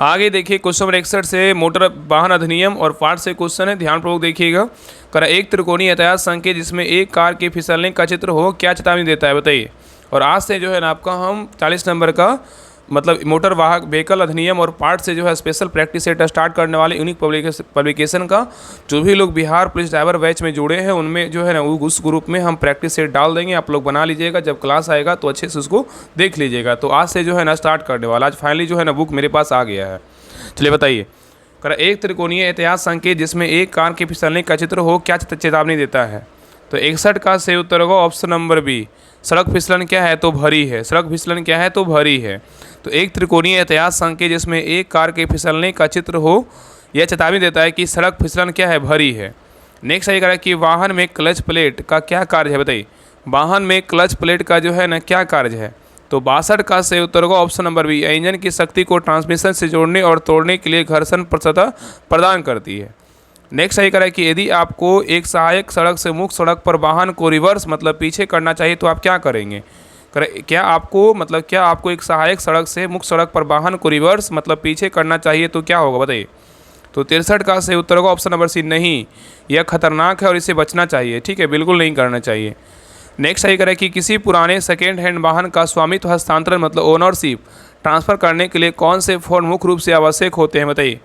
आगे देखिए क्वेश्चन नंबर 61 से मोटर वाहन अधिनियम और पार्ट से क्वेश्चन है, ध्यानपूर्वक देखिएगा। करा एक त्रिकोणीय यातायात संकेत जिसमें एक कार के फिसलने का चित्र हो क्या चेतावनी देता है, बताइए। और आज से जो है ना आपका हम 40 नंबर का मतलब मोटर वाहक व्हीकल अधिनियम और पार्ट से जो है स्पेशल प्रैक्टिस सेट स्टार्ट करने वाले यूनिक पब्लिकेशन का जो भी लोग बिहार पुलिस ड्राइवर बैच में जुड़े हैं उनमें जो है ना उस ग्रुप में हम प्रैक्टिस सेट डाल देंगे। आप लोग बना लीजिएगा, जब क्लास आएगा तो अच्छे से उसको देख लीजिएगा। तो आज से जो है ना स्टार्ट करने वाला, आज फाइनली जो है ना बुक मेरे पास आ गया है। चलिए बताइए। करा एक त्रिकोणीय एहतियात संकेत जिसमें एक कार के फिसलने का चित्र हो क्या चेतावनी देता है? तो 61 का सही उत्तर होगा ऑप्शन नंबर बी, सड़क फिसलन क्या है? तो भरी है। सड़क फिसलन क्या है? तो भरी है। तो एक त्रिकोणीय एहतियात संकेत जिसमें एक कार के फिसलने का चित्र हो यह चेतावनी देता है कि सड़क फिसलन क्या है? भरी है। नेक्स्ट आएगा कि वाहन में क्लच प्लेट का क्या कार्य है, बताइए। वाहन में क्लच प्लेट का जो है ना क्या कार्य है? तो 62 का सही उत्तर होगा ऑप्शन नंबर बी, इंजन की शक्ति को ट्रांसमिशन से जोड़ने और तोड़ने के लिए घर्षण सतह प्रदान करती है। नेक्स्ट सही करें कि यदि आपको एक सहायक सड़क से मुक्त सड़क पर वाहन को रिवर्स मतलब पीछे करना चाहिए तो आप क्या करेंगे? क्या आपको एक सहायक सड़क से मुक्त सड़क पर वाहन को रिवर्स मतलब पीछे करना चाहिए तो क्या होगा, बताइए। तो 63 का सही उत्तर होगा ऑप्शन नंबर सी, नहीं, यह खतरनाक है और इसे बचना चाहिए। ठीक है, बिल्कुल नहीं करना चाहिए। नेक्स्ट सही करें कि किसी पुराने सेकेंड हैंड वाहन का स्वामित्व हस्तांतरण मतलब ओनरशिप ट्रांसफ़र करने के लिए कौन से फॉर्म मुख्य रूप से आवश्यक होते हैं, बताइए।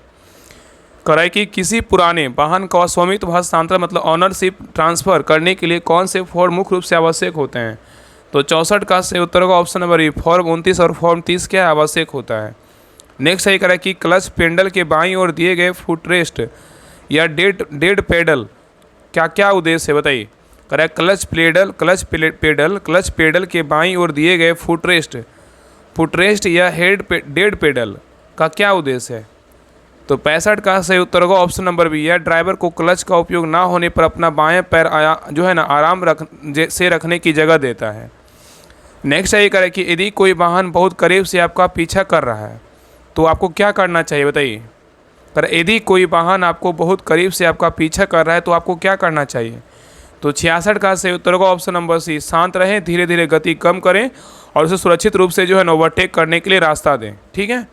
कराए कि किसी पुराने वाहन का स्वामित्व हस्तांतरण मतलब ऑनरशिप ट्रांसफ़र करने के लिए कौन से फॉर्म मुख्य रूप से आवश्यक होते हैं? तो 64 का सही उत्तर होगा ऑप्शन नंबर ई, फॉर्म 29 और फॉर्म 30 क्या आवश्यक होता है। नेक्स्ट सही करें कि क्लच पेडल के बाईं ओर दिए गए फुटरेस्ट या डेड पेडल क्या क्या उद्देश्य है, बताइए। करें क्लच पेडल के बाईं ओर दिए गए फुटरेस्ट या डेड पेडल का क्या उद्देश्य है? तो 65 का सही उत्तर होगा ऑप्शन नंबर बी, या ड्राइवर को क्लच का उपयोग ना होने पर अपना बाएं पैर जो है ना आराम से रखने की जगह देता है। नेक्स्ट ये करें कि यदि कोई वाहन बहुत करीब से आपका पीछा कर रहा है तो आपको क्या करना चाहिए, बताइए। यदि कोई वाहन आपको बहुत करीब से आपका पीछा कर रहा है तो आपको क्या करना चाहिए? तो 66 का सही उत्तर होगा ऑप्शन नंबर सी, शांत रहें, धीरे धीरे गति कम करें और उसे सुरक्षित रूप से जो है ना ओवरटेक करने के लिए रास्ता दें। ठीक है।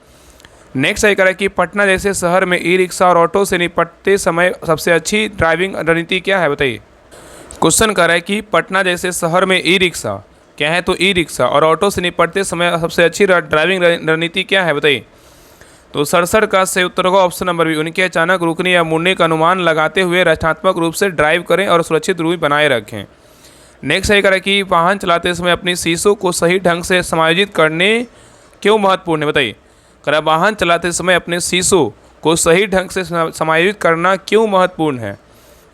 नेक्स्ट ये करें कि पटना जैसे शहर में ई रिक्शा और ऑटो से निपटते समय सबसे अच्छी ड्राइविंग रणनीति क्या है, बताइए। क्वेश्चन कर रहा है कि पटना जैसे शहर में ई रिक्शा क्या है? तो ई रिक्शा और ऑटो से निपटते समय सबसे अच्छी ड्राइविंग रणनीति क्या है, बताइए। तो सड़सठ का सही उत्तर होगा ऑप्शन नंबर बी, उनके अचानक रुकने या मुड़ने का अनुमान लगाते हुए रचनात्मक रूप से ड्राइव करें और सुरक्षित दूरी बनाए रखें। नेक्स्ट सही करें कि वाहन चलाते समय अपनी शीशों को सही ढंग से समायोजित करने क्यों महत्वपूर्ण है, बताइए। करें वाहन चलाते समय अपने शीशों को सही ढंग से समायोजित करना क्यों महत्वपूर्ण है।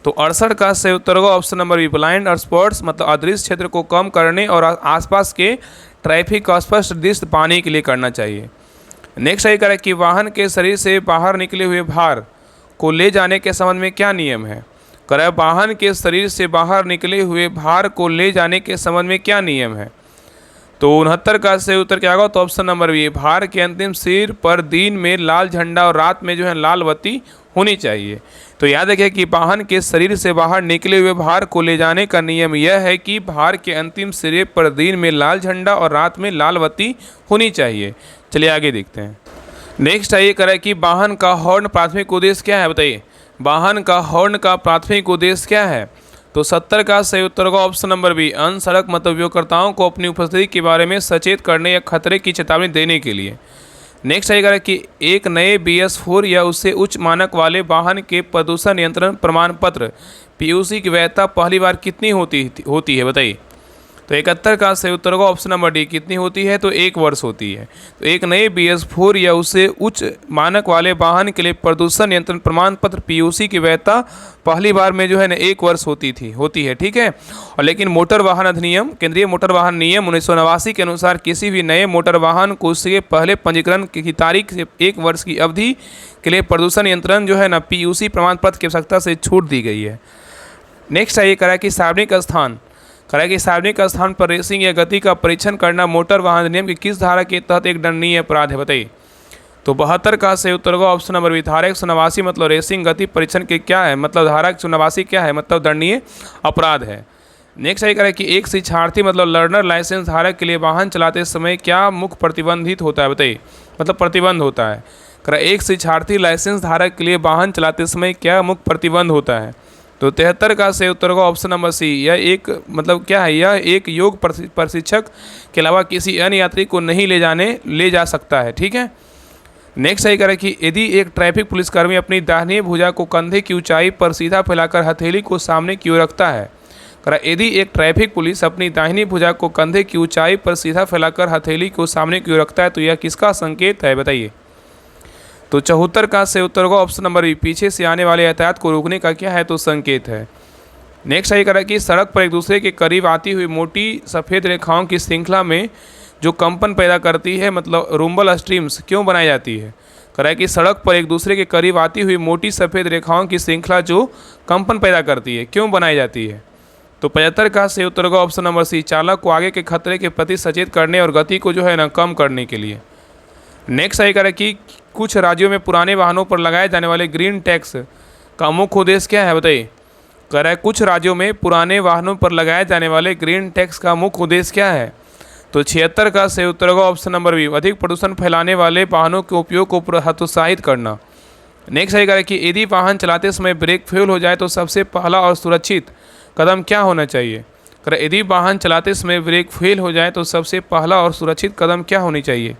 तो 68 का सही उत्तर होगा option number B, blind spots मतलब अदृश्य क्षेत्र को कम करने और आसपास के ट्रैफिक का स्पष्ट दृश्य पाने के लिए करना चाहिए। नेक्स्ट सही करें कि वाहन के शरीर से बाहर निकले हुए भार को ले जाने के संबंध में क्या नियम है। करें वाहन के शरीर से बाहर निकले हुए भार को ले जाने के संबंध में क्या नियम है। तो 69 का सही उत्तर क्या होगा, तो ऑप्शन नंबर बी, भार के अंतिम सिर पर दिन में लाल झंडा और रात में जो है लाल बत्ती होनी चाहिए। तो याद रखिए कि वाहन के शरीर से बाहर निकले हुए भार को ले जाने का नियम यह है कि भार के अंतिम सिरे पर दिन में लाल झंडा और रात में लाल बत्ती होनी चाहिए। चलिए आगे देखते हैं। नेक्स्ट आइए करें कि वाहन का हॉर्न प्राथमिक उद्देश्य क्या है, बताइए। वाहन का हॉर्न का प्राथमिक उद्देश्य क्या है। तो 70 का सही उत्तर होगा ऑप्शन नंबर बी, अन्य सड़क मत उपयोगकर्ताओं को अपनी उपस्थिति के बारे में सचेत करने या खतरे की चेतावनी देने के लिए। नेक्स्ट आएगा कि एक नए BS4 या उससे उच्च मानक वाले वाहन के प्रदूषण नियंत्रण प्रमाण पत्र PUC की वैधता पहली बार कितनी होती है, बताइए। तो 71 का सही उत्तर होगा ऑप्शन नंबर डी, कितनी होती है, तो 1 वर्ष होती है। तो एक नए BS4 या उससे उच्च मानक वाले वाहन के लिए प्रदूषण नियंत्रण प्रमाण पत्र PUC की वैधता पहली बार में जो है ना 1 वर्ष होती है, ठीक है। और लेकिन मोटर वाहन अधिनियम, केंद्रीय मोटर वाहन नियम 1989 के अनुसार किसी भी नए मोटर वाहन को उसके पहले पंजीकरण की तारीख से 1 वर्ष की अवधि के लिए प्रदूषण नियंत्रण जो है ना PUC प्रमाण पत्र की आवश्यकता से छूट दी गई है। नेक्स्ट आइए करा कि सार्वजनिक स्थान पर रेसिंग या गति का परीक्षण करना मोटर वाहन अधिनियम की किस धारा के तहत एक दंडनीय अपराध है, बताइए। तो 72 का सही उत्तर होगा ऑप्शन नंबर बी, धारा 189 मतलब रेसिंग गति परीक्षण के क्या है, मतलब धारा 189 क्या है, मतलब दंडनीय अपराध है। नेक्स्ट आइए करें कि एक शिक्षार्थी मतलब लर्नर लाइसेंस धारक के लिए वाहन चलाते समय क्या मुख्य प्रतिबंधित होता है, बताइए, मतलब प्रतिबंध होता है। करें एक शिक्षार्थी लाइसेंस धारक के लिए वाहन चलाते समय क्या मुख्य प्रतिबंध होता है। तो 73 का सही उत्तर होगा ऑप्शन नंबर सी, यह एक मतलब क्या है, यह एक योग प्रशिक्षक के अलावा किसी अन्य यात्री को नहीं ले जा सकता है, ठीक है। नेक्स्ट सही करें कि यदि एक ट्रैफिक पुलिसकर्मी अपनी दाहिनी भुजा को कंधे की ऊंचाई पर सीधा फैलाकर हथेली को सामने की ओर रखता है, यदि एक ट्रैफिक पुलिस अपनी दाहिनी भुजा को कंधे की ऊंचाई पर सीधा फैलाकर हथेली को सामने की ओर रखता है तो यह किसका संकेत है, बताइए। तो 74 का सही उत्तर होगा ऑप्शन नंबर बी, पीछे से आने वाले यातायात को रोकने का क्या है, तो संकेत है। नेक्स्ट सही करें कि सड़क पर एक दूसरे के करीब आती हुई मोटी सफ़ेद रेखाओं की श्रृंखला में जो कंपन पैदा करती है मतलब रूम्बल स्ट्रीम्स क्यों बनाई जाती है। करें कि सड़क पर एक दूसरे के करीब आती हुई मोटी सफ़ेद रेखाओं की श्रृंखला जो कंपन पैदा करती है क्यों बनाई जाती है। तो 75 का सही उत्तर होगा ऑप्शन नंबर सी, चालक को आगे के खतरे के प्रति सचेत करने और गति को जो है ना कम करने के लिए। नेक्स्ट सही करें कि कुछ राज्यों में पुराने वाहनों पर लगाए जाने वाले ग्रीन टैक्स का मुख्य उद्देश्य क्या है, बताइए। कह रहा है कुछ राज्यों में पुराने वाहनों पर लगाए जाने वाले ग्रीन टैक्स का मुख्य उद्देश्य क्या है। तो 76 का सही उत्तर होगा ऑप्शन नंबर बी, अधिक प्रदूषण फैलाने वाले वाहनों के उपयोग को प्रोत्साहित करना। नेक्स्ट सही करें कि यदि वाहन चलाते समय ब्रेक फेल हो जाए तो सबसे पहला और सुरक्षित कदम क्या होना चाहिए। यदि वाहन चलाते समय ब्रेक फेल हो जाए तो सबसे पहला और सुरक्षित कदम क्या होनी चाहिए।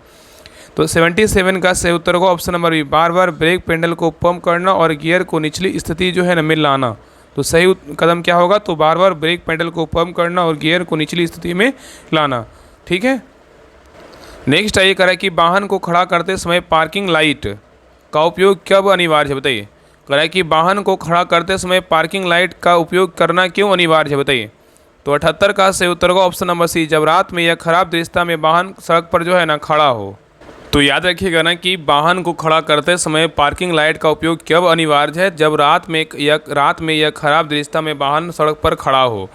तो 77 का सही उत्तर होगा ऑप्शन नंबर बी, बार बार ब्रेक पेडल को पंप करना और गियर को निचली स्थिति जो है ना में लाना। तो सही कदम क्या होगा, तो बार बार ब्रेक पेडल को पंप करना और गियर को निचली स्थिति में लाना, ठीक है। नेक्स्ट आइए करें कि वाहन को खड़ा करते समय पार्किंग लाइट का उपयोग कब अनिवार्य है, बताइए। करें कि वाहन को खड़ा करते समय पार्किंग लाइट का उपयोग करना क्यों अनिवार्य है, बताइए। तो 78 का सही उत्तर होगा ऑप्शन नंबर सी, जब रात में या खराब दृश्यता में वाहन सड़क पर जो है ना खड़ा हो। तो याद रखिएगा ना कि वाहन को खड़ा करते समय पार्किंग लाइट का उपयोग कब अनिवार्य है, जब रात में या खराब दृश्यता में वाहन सड़क पर खड़ा हो।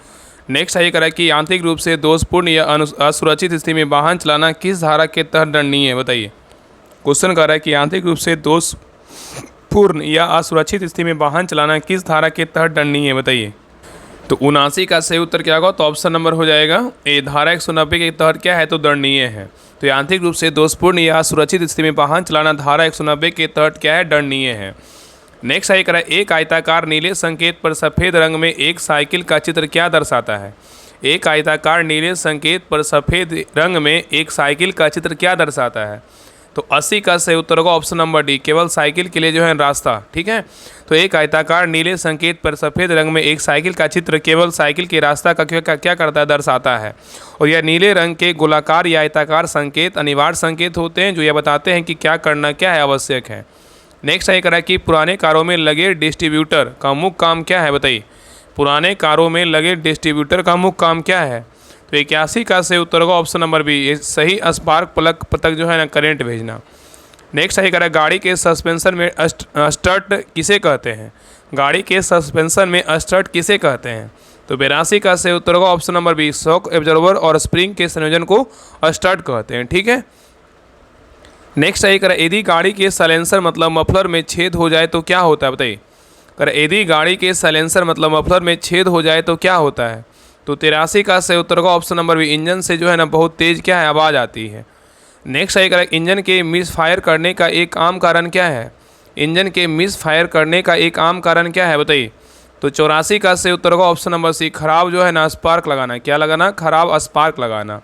नेक्स्ट सही करें कि आंतरिक रूप से दोषपूर्ण या असुरक्षित स्थिति में वाहन चलाना किस धारा के तहत दंडनीय है, बताइए। क्वेश्चन कर रहा है कि आंतरिक रूप से दोषपूर्ण या असुरक्षित स्थिति में वाहन चलाना किस धारा के तहत दंडनीय है, बताइए। तो 79 का सही उत्तर क्या होगा, तो ऑप्शन नंबर हो जाएगा ए, धारा 190 के तहत क्या है, तो दंडनीय है। तो यांत्रिक रूप से दोषपूर्ण या असुरक्षित स्थिति में वाहन चलाना धारा 190 के तहत क्या है, दंडनीय है। नेक्स्ट आई करा, एक आयताकार नीले संकेत पर सफ़ेद रंग में एक साइकिल का चित्र क्या दर्शाता है। एक आयताकार नीले संकेत पर सफ़ेद रंग में एक साइकिल का चित्र क्या दर्शाता है। तो 80 का सही उत्तर होगा ऑप्शन नंबर डी, केवल साइकिल के लिए जो है रास्ता। ठीक है, तो एक आयताकार नीले संकेत पर सफ़ेद रंग में एक साइकिल का चित्र केवल साइकिल के रास्ता का क्या करता है, दर्शाता है। और यह नीले रंग के गोलाकार या आयताकार संकेत अनिवार्य संकेत होते हैं जो यह बताते हैं कि क्या है, आवश्यक है। नेक्स्ट है करा कि पुराने कारों में लगे डिस्ट्रीब्यूटर का मुख्य काम क्या है, बताइए। पुराने कारों में लगे डिस्ट्रीब्यूटर का मुख्य काम क्या है, तो 81 का सही उत्तर होगा ऑप्शन नंबर बी, ये सही स्पार्क प्लग तक जो है ना करंट भेजना। नेक्स्ट है करा गाड़ी के सस्पेंशन में स्टर्ट किसे कहते हैं, गाड़ी के सस्पेंशन में स्टर्ट किसे कहते हैं, तो 82 का सही उत्तर होगा option number B, shock absorber और स्प्रिंग के संयोजन को स्टर्ट कहते हैं। ठीक है, नेक्स्ट है करा यदि गाड़ी के साइलेंसर मतलब मफलर में छेद हो जाए तो क्या होता है, बताइए। कर यदि गाड़ी के साइलेंसर मतलब मफलर में छेद हो जाए तो क्या होता है, तो 83 का सही उत्तर का ऑप्शन नंबर बी, इंजन से जो है ना बहुत तेज़ क्या है, आवाज़ आती है। नेक्स्ट है करेक्ट इंजन के मिस फायर करने का एक आम कारण क्या है, इंजन के मिस फायर करने का एक आम कारण क्या है, बताइए। तो 84 का सही उत्तर का ऑप्शन नंबर सी, खराब जो है ना स्पार्क लगाना, क्या लगाना, खराब स्पार्क लगाना।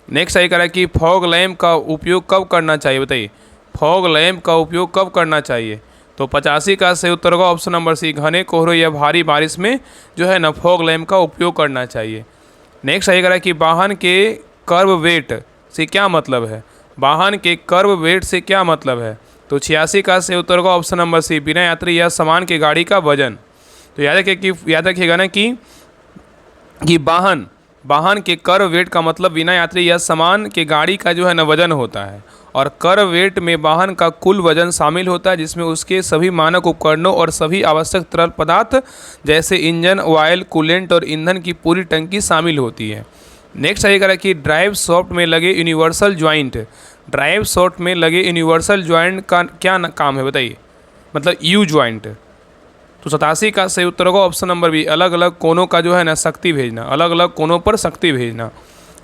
नेक्स्ट है करेक्ट कि फॉग लैम्प का उपयोग कब करना चाहिए, बताइए। फॉग लैम्प का उपयोग कब करना चाहिए, तो 85 का सही उत्तर का ऑप्शन नंबर सी, घने कोहरे या भारी बारिश में जो है ना फॉग लैम्प का उपयोग करना चाहिए। नेक्स्ट है करेक्ट कि वाहन के कर्व वेट से क्या मतलब है, वाहन के कर्व वेट से क्या मतलब है, तो 86 का सही उत्तर का ऑप्शन नंबर सी, बिना यात्री या सामान के गाड़ी का वजन। तो याद रखिएगा ना कि वाहन के कर्व वेट का मतलब बिना यात्री या सामान के गाड़ी का जो है ना वजन होता है, और कर्व वेट में वाहन का कुल वजन शामिल होता है जिसमें उसके सभी मानक उपकरणों और सभी आवश्यक तरल पदार्थ जैसे इंजन ऑयल कूलेंट और ईंधन की पूरी टंकी शामिल होती है। नेक्स्ट आएगा कि ड्राइव सॉफ्ट में लगे यूनिवर्सल ज्वाइंट, ड्राइव सॉफ्ट में लगे यूनिवर्सल ज्वाइंट का क्या काम है, बताइए, मतलब यू ज्वाइंट। तो 87 का सही उत्तर होगा ऑप्शन नंबर बी, अलग अलग कोनों का जो है ना शक्ति भेजना, अलग अलग कोनों पर शक्ति भेजना।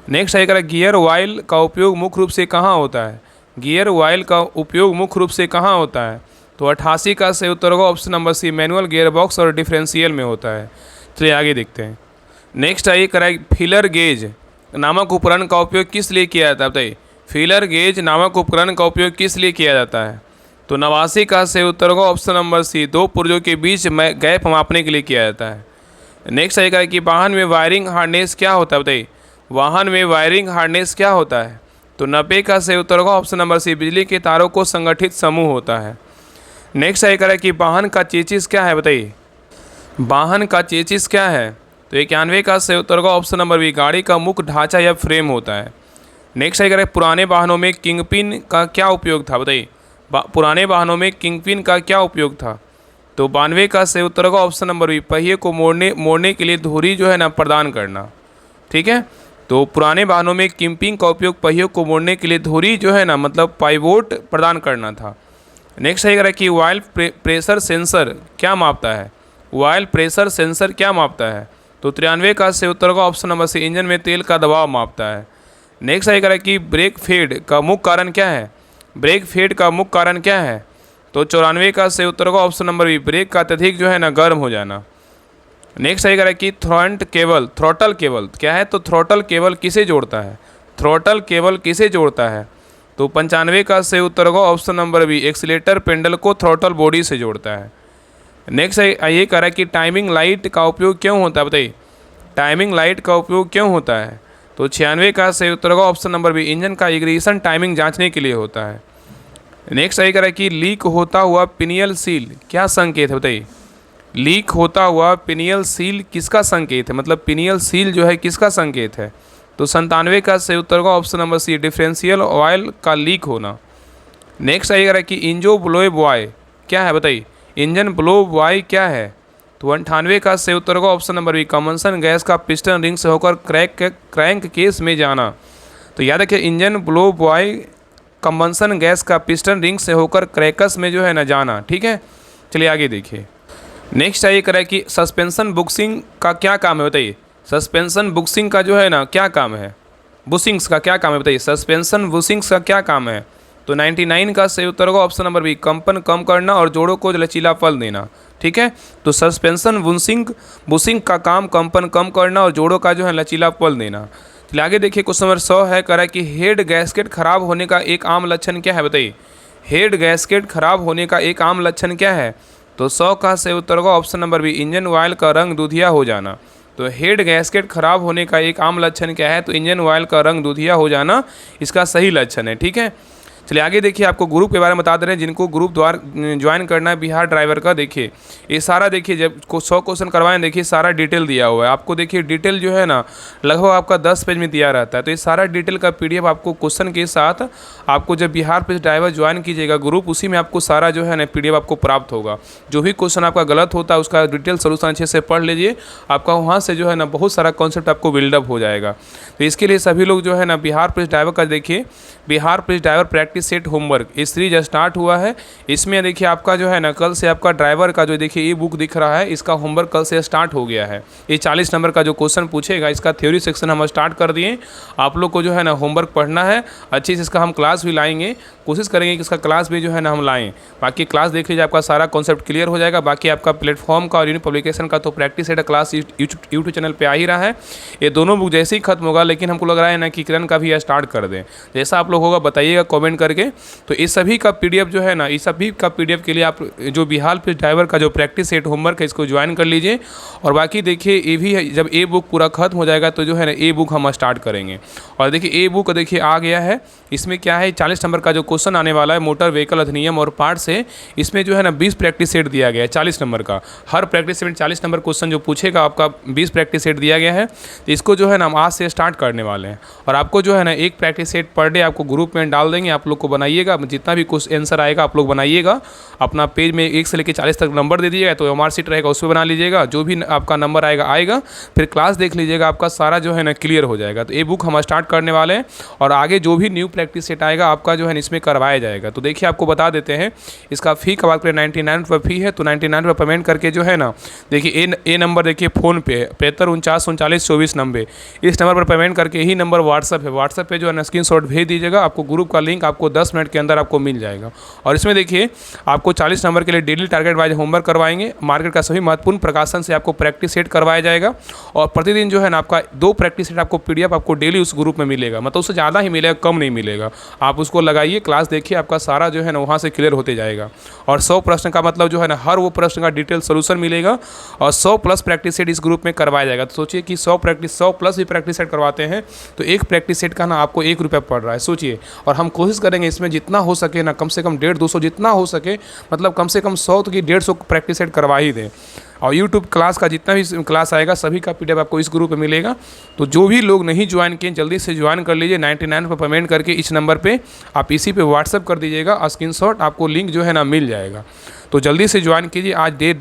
नेक्स्ट आएगा गियर ऑयल का उपयोग मुख्य रूप से कहाँ होता है, गियर ऑयल का उपयोग मुख्य रूप से कहाँ होता है, तो 88 का सही उत्तर होगा option number C, manual gear box और डिफरेंशियल में होता है। चलिए आगे देखते हैं। नेक्स्ट आइए कराए फीलर गेज नामक उपकरण का उपयोग किस लिए किया जाता है, बताइए। फीलर गेज नामक उपकरण का उपयोग किस लिए किया जाता है, तो 89 का सही उत्तर होगा ऑप्शन नंबर सी, दो पुर्जों के बीच में गैप मापने के लिए किया जाता है। नेक्स्ट आएगा कि वाहन में वायरिंग हार्नेस क्या होता है, बताइए। वाहन में वायरिंग हार्नेस क्या होता है, तो 90 का सही उत्तर होगा ऑप्शन नंबर सी, बिजली के तारों को संगठित समूह होता है। नेक्स्ट आएगा कि वाहन का चेसिस क्या है, बताइए। वाहन का चेसिस क्या है, तो 91 का सही उत्तर होगा ऑप्शन नंबर बी, गाड़ी का मुख्य ढांचा या फ्रेम होता है। नेक्स्ट आएगा पुराने वाहनों में किंगपिन का क्या उपयोग था, बताइए। पुराने वाहनों में किंगपिन का क्या उपयोग था, तो 92 का सही उत्तर होगा ऑप्शन नंबर बी, पहिए को मोड़ने के लिए धुरी जो है ना प्रदान करना। ठीक है, तो पुराने वाहनों में किंगपिन का उपयोग पहियों को मोड़ने के लिए धुरी जो है ना मतलब पाइवोट प्रदान करना था। नेक्स्ट आएगा कि ऑयल प्रेशर सेंसर क्या मापता है, ऑयल प्रेशर सेंसर क्या मापता है, तो 93 का सही उत्तर होगा ऑप्शन नंबर सी, इंजन में तेल का दबाव मापता है। नेक्स्ट आएगा कि ब्रेक फेड का मुख्य कारण क्या है, ब्रेक फेड का मुख्य कारण क्या है, तो 94 का सही उत्तर होगा ऑप्शन नंबर बी, ब्रेक का अत्यधिक जो है ना गर्म हो जाना। नेक्स्ट आएगा कि थ्रॉटल केबल क्या है, तो थ्रॉटल केबल किसे जोड़ता है, थ्रॉटल केबल किसे जोड़ता है, तो 95 का सही उत्तर होगा option number B, accelerator pedal को थ्रॉटल बॉडी से जोड़ता है। नेक्स्ट ये कह रहा है कि टाइमिंग लाइट का उपयोग क्यों होता है, बताइए। टाइमिंग लाइट का उपयोग क्यों होता है, तो 96 का सही उत्तर होगा ऑप्शन नंबर बी, इंजन का इग्निशन टाइमिंग जांचने के लिए होता है। नेक्स्ट ये कह रहा है कि लीक होता हुआ पिनियल सील क्या संकेत है, बताइए। लीक होता हुआ पिनियल सील किसका संकेत है, मतलब पिनियल सील जो है किसका संकेत है, तो 97 का सही उत्तर होगा option number C, differential oil का लीक होना। नेक्स्ट ये कह रहा है कि इंजन ब्लो बॉय क्या है, बताइए। इंजन ब्लो बॉय क्या है, तो 98 का सही उत्तर होगा option number B, combustion gas का पिस्टन रिंग से होकर क्रैंक केस में जाना। तो याद रखिए engine blow by combustion gas का पिस्टन रिंग से होकर क्रैकस में जो है ना जाना। ठीक है, चलिए आगे देखिए। नेक्स्ट ये कह रहा है कि सस्पेंशन बुशिंग का क्या काम है, बताइए। सस्पेंशन बुशिंग का जो है ना क्या काम है, बुशिंग्स का क्या काम है, बताइए। सस्पेंशन बुशिंग्स का क्या काम है, तो 99 का सही उत्तर होगा ऑप्शन नंबर बी, कंपन कम करना और जोड़ों को लचीलापन देना। ठीक है, तो सस्पेंशन बुशिंग का काम कंपन कम करना और जोड़ों का जो है लचीलापन देना। चलिए आगे देखिए, क्वेश्चन नंबर 100 है, कह रहा है कि हेड गैस्केट खराब होने का एक आम लक्षण क्या है, बताइए। हेड गैस्केट खराब होने का एक आम लक्षण क्या है? तो 100 का सही उत्तर होगा option number B, engine oil का रंग दूधिया हो जाना। तो हेड गैस्केट खराब होने का एक आम लक्षण क्या है? तो इंजन ऑयल का रंग दूधिया हो जाना इसका सही लक्षण है, ठीक है। चलिए आगे देखिए, आपको ग्रुप के बारे में बता दे रहे हैं जिनको ग्रुप द्वारा ज्वाइन करना है बिहार ड्राइवर का। देखिए ये सारा, देखिए जब 100 क्वेश्चन करवाएं, देखिए सारा डिटेल दिया हुआ है आपको। देखिए डिटेल जो है ना लगभग आपका 10 पेज में दिया रहता है। तो ये सारा डिटेल का PDF आपको क्वेश्चन के साथ आपको जब बिहार पुलिस ड्राइवर ज्वाइन कीजिएगा ग्रुप, उसी में आपको सारा जो है ना PDF आपको प्राप्त होगा। जो भी क्वेश्चन आपका गलत होता है उसका डिटेल सोल्यूशन अच्छे से पढ़ लीजिए, आपका वहाँ से जो है ना बहुत सारा कॉन्सेप्ट आपको बिल्डअप हो जाएगा। तो इसके लिए सभी लोग जो है ना बिहार पुलिस ड्राइवर का, देखिए Bihar police driver practice set homework ये सीरीज स्टार्ट हुआ है। इसमें देखिए आपका जो है ना कल से आपका ड्राइवर का जो देखिए बुक दिख रहा है, इसका होमवर्क कल से स्टार्ट हो गया है। ये 40 नंबर का जो क्वेश्चन पूछेगा इसका थ्योरी सेक्शन हम स्टार्ट कर दिए। आप लोग को जो है ना होमवर्क पढ़ना है अच्छे से, इसका हम क्लास भी लाएंगे, कोशिश करेंगे कि इसका क्लास भी जो है ना हम लाएँ। बाकी क्लास देख लीजिए, आपका सारा कॉन्सेप्ट क्लियर हो जाएगा। बाकी आपका प्लेटफॉर्म का और यूनिक पब्लिकेशन का तो practice set class YouTube channel पर आ ही रहा है। ये दोनों बुक जैसे ही खत्म होगा, लेकिन हमको लग रहा है ना कि किरण का भी स्टार्ट कर दें। जैसा आप लोग होगा बताइएगा कमेंट करके। तो इस सभी का PDF जो है ना, इस सभी का PDF के लिए आप जो बिहार पुलिस ड्राइवर का जो प्रैक्टिस सेट होमवर्क है इसको ज्वाइन कर लीजिए। और बाकी देखिए ये भी है, जब ए बुक पूरा खत्म हो जाएगा तो जो है ना ए बुक हम स्टार्ट करेंगे। और देखिए ए बुक देखिए आ गया है। इसमें क्या है, 40 नंबर का जो क्वेश्चन आने वाला है मोटर व्हीकल अधिनियम और पार्ट से, इसमें जो है ना 20 प्रैक्टिस सेट दिया गया है 40 नंबर का। हर प्रैक्टिस सेट 40 नंबर क्वेश्चन जो पूछेगा आपका 20 प्रैक्टिस सेट दिया गया है। तो इसको जो है ना हम आज से स्टार्ट करने वाले हैं। और आपको जो है ना एक प्रैक्टिस सेट पर डे आपको ग्रुप में डाल देंगे। आप लोग को बनाइएगा, जितना भी कुछ आंसर आएगा आप लोग बनाइएगा। अपना पेज में 1 से लेकर 40 तक नंबर दे दीजिएगा, तो MR शीट रहेगा उस पर बना लीजिएगा। जो भी आपका नंबर आएगा फिर क्लास देख लीजिएगा, आपका सारा जो है ना क्लियर हो जाएगा। तो ये बुक हम स्टार्ट करने वाले हैं और आगे जो भी न्यू प्रैक्टिस सेट आएगा आपका जो है इसमें करवाया जाएगा। तो देखिए आपको बता देते हैं, इसका फ़ी का बात करें 99 रुपये फ़ी है। तो 99 रुपये पेमेंट करके जो है ना, देखिए ए नंबर देखिए फ़ोन पे 7549392490, इस नंबर पर पेमेंट करके यही नंबर व्हाट्सअप है। व्हाट्सअप पे जो है ना स्क्रीनशॉट भेज दीजिएगा, आपको ग्रुप का लिंक आपको 10 मिनट के अंदर आपको मिल जाएगा। और इसमें देखिए आपको 40 नंबर के लिए डेली टारगेट वाइज होमवर्क करवाएंगे। मार्केट का सभी महत्वपूर्ण प्रकाशन से आपको प्रैक्टिस सेट करवाया जाएगा। और प्रतिदिन जो है ना आपका 2 प्रैक्टिस सेट आपको PDF आपको डेली उस ग्रुप में मिलेगा, मतलब उससे ज़्यादा ही मिलेगा, कम नहीं मिलेगा। आप उसको लगाइए, क्लास देखिए, आपका सारा जो है ना वहाँ से क्लियर होते जाएगा। और 100 प्रश्न का मतलब जो है ना हर वो प्रश्न का डिटेल सोल्यूशन मिलेगा। और 100 प्लस प्रैक्टिस सेट इस ग्रुप में करवाया जाएगा। तो सोचिए कि 100 प्लस भी प्रैक्टिस सेट करवाते हैं तो एक प्रैक्टिस सेट का ना आपको 1 रुपया पड़ रहा है, सोचिए। और हम कोशिश करेंगे इसमें जितना हो सके ना, कम से कम 150-200 जितना हो सके, मतलब कम से कम 100 तो कि 150 प्रैक्टिस सेट करवा ही दें। और यूट्यूब क्लास का जितना भी क्लास आएगा सभी का PDF आपको इस ग्रुप में मिलेगा। तो जो भी लोग नहीं ज्वाइन किए जल्दी से ज्वाइन कर लीजिए। 99 रुपये पेमेंट करके इस नंबर पे आप इसी पे व्हाट्सअप कर दीजिएगा, स्क्रीनशॉट आपको लिंक जो है ना मिल जाएगा। तो जल्दी से ज्वाइन कीजिए। आज डे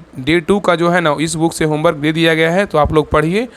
2 का जो है ना इस बुक से होमवर्क दे दिया गया है, तो आप लोग पढ़िए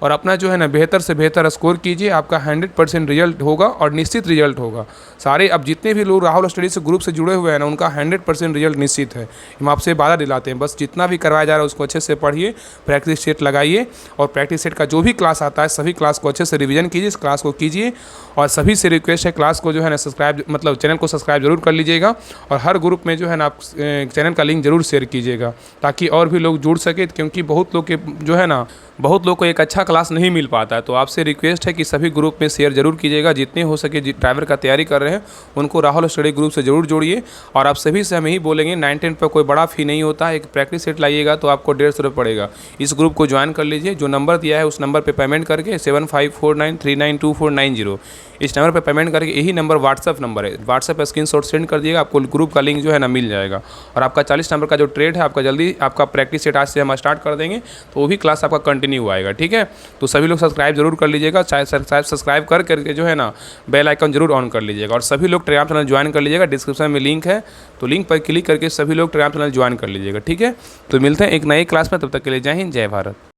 और अपना जो है ना बेहतर से बेहतर स्कोर कीजिए। आपका 100% रिजल्ट होगा और निश्चित रिजल्ट होगा। सारे अब जितने भी लोग राहुल स्टडी से ग्रुप से जुड़े हुए हैं ना, उनका 100% रिजल्ट निश्चित है। हम आपसे वादा दिलाते हैं। बस जितना भी करवाया जा रहा है उसको अच्छे से पढ़िए, प्रैक्टिस सेट लगाइए और प्रैक्टिस सेट का जो भी क्लास आता है सभी क्लास को अच्छे से रिविजन कीजिए, इस क्लास को कीजिए। और सभी से रिक्वेस्ट है क्लास को जो है ना सब्सक्राइब, मतलब चैनल को सब्सक्राइब जरूर कर लीजिएगा। और हर ग्रुप में जो है ना आप चैनल का लिंक जरूर शेयर कीजिएगा ताकि और भी लोग जुड़ सके, क्योंकि बहुत लोग के जो है ना बहुत लोग को एक अच्छा क्लास नहीं मिल पाता है। तो आपसे रिक्वेस्ट है कि सभी ग्रुप में शेयर जरूर कीजिएगा। जितने हो सके ड्राइवर का तैयारी कर रहे हैं उनको राहुल स्टडी ग्रुप से जरूर जोड़िए। और आप सभी से हम यही बोलेंगे 9-10 पर कोई बड़ा फ़ी नहीं होता है। एक प्रैक्टिस सेट लाइएगा तो आपको 150 रुपये पड़ेगा। इस ग्रुप को ज्वाइन कर लीजिए। जो नंबर दिया है उस नंबर पर पेमेंट करके 7549392490 इस नंबर पर पेमेंट करके, यही नंबर व्हाट्सअप नंबर है, व्हाट्सअप पर स्क्रीनशॉट सेंड कर दिएगा, आपको ग्रुप का लिंक जो है ना मिल जाएगा। और आपका 40 नंबर का जो ट्रेड है आपका जल्दी आपका प्रैक्टिस सेट आज से हम स्टार्ट कर देंगे, तो वो भी क्लास आपका कंटिन्यू आएगा। ठीक है, तो सभी लोग सब्सक्राइब जरूर कर लीजिएगा। सब्सक्राइब करके जो है ना बेल आइकन जरूर ऑन कर लीजिएगा। और सभी लोग टेलीग्राम चैनल ज्वाइन कर लीजिएगा। डिस्क्रिप्शन में लिंक है, तो लिंक पर क्लिक करके सभी लोग टेलीग्राम चैनल ज्वाइन कर लीजिएगा। ठीक है, तो मिलते हैं एक नई क्लास में, तब तक के लिए जय हिंद, जय भारत।